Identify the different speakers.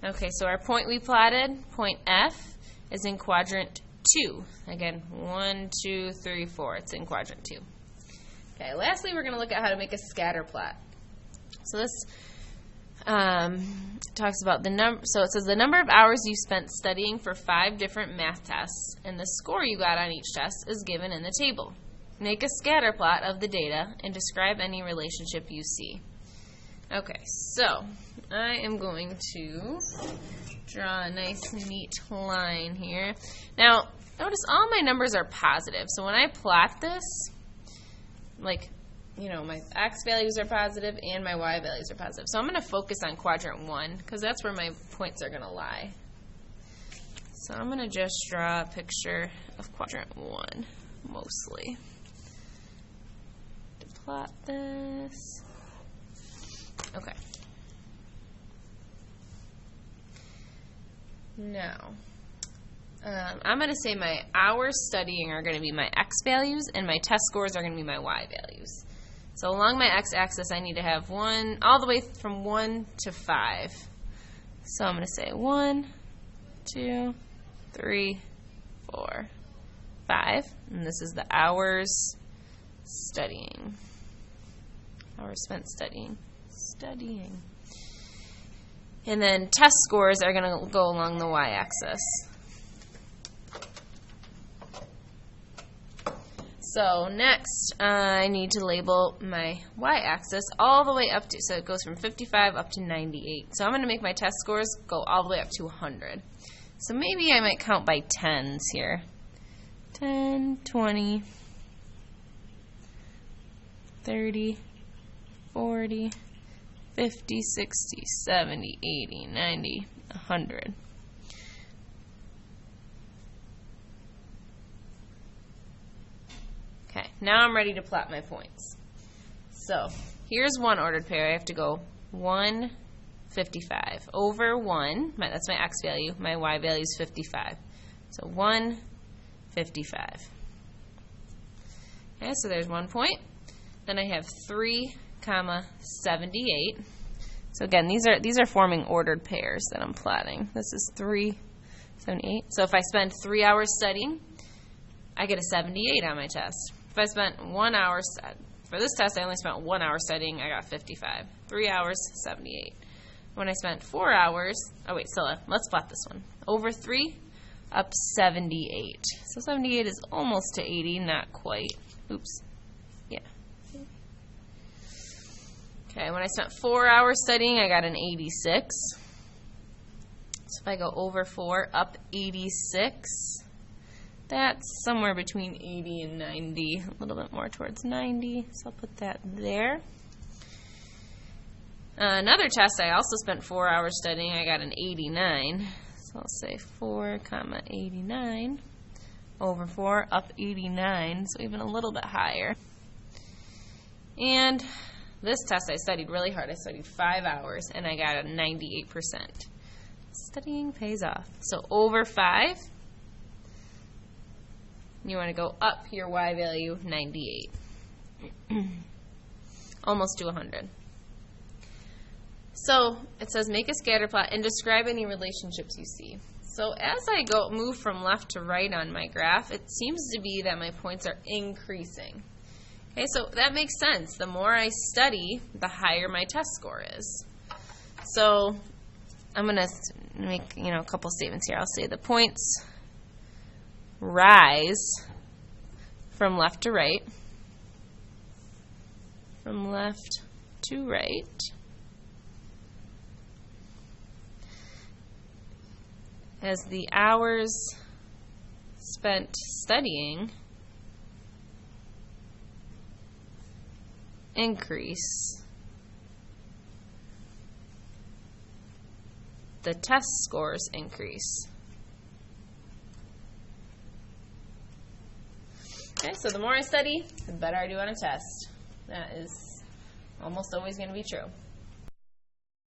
Speaker 1: Okay, so our point we plotted, point F, is in quadrant 2. Again, 1, 2, 3, 4. It's in quadrant 2. Okay, lastly, we're going to look at how to make a scatter plot. So this talks about the number. So it says the number of hours you spent studying for 5 different math tests, and the score you got on each test is given in the table. Make a scatter plot of the data and describe any relationship you see. Okay, so I am going to draw a nice, neat line here. Now, notice all my numbers are positive. So when I plot this, like, you know, my x values are positive and my y values are positive. So I'm going to focus on quadrant 1 because that's where my points are going to lie. So I'm going to just draw a picture of quadrant 1, mostly. To plot this. Okay. Now, I'm going to say my hours studying are going to be my x values and my test scores are going to be my y values. So along my x-axis, I need to have 1, all the way from 1 to 5. So I'm going to say 1, 2, 3, 4, 5. And this is the hours studying. Hours spent studying. And then test scores are going to go along the y-axis. So next, I need to label my y-axis all the way up to, so it goes from 55 up to 98. So I'm going to make my test scores go all the way up to 100. So maybe I might count by tens here. 10, 20, 30, 40, 50, 60, 70, 80, 90, 100. Okay, now I'm ready to plot my points. So here's one ordered pair. I have to go 1, 55 over 1. That's my x value. My y value is 55. So 1, 55. Okay, so there's 1 point. Then I have 3, 78. So again, these are forming ordered pairs that I'm plotting. This is 3, 78. So if I spend 3 hours studying, I get a 78 on my test. If I spent 1 hour, for this test I only spent 1 hour studying, I got 55. 3 hours, 78. When I spent 4 hours, oh wait, so let's plot this one. Over 3, up 78. So 78 is almost to 80, not quite. Oops. Yeah. Okay, when I spent 4 hours studying, I got an 86. So if I go over 4, up 86, that's somewhere between 80 and 90, a little bit more towards 90, so I'll put that there. Another test, I also spent 4 hours studying, I got an 89. So I'll say 4, 89, over 4, up 89, so even a little bit higher. And this test I studied really hard. I studied 5 hours, and I got a 98%. Studying pays off. So over 5, you want to go up your y value, 98. Almost to 100. So it says make a scatter plot and describe any relationships you see. So as I move from left to right on my graph, it seems to be that my points are increasing. Okay, so that makes sense. The more I study, the higher my test score is. So I'm going to make a couple statements here. I'll say the points rise from left to right, from left to right, as the hours spent studying increase, the test scores increase. Okay, so the more I study, the better I do on a test. That is almost always going to be true.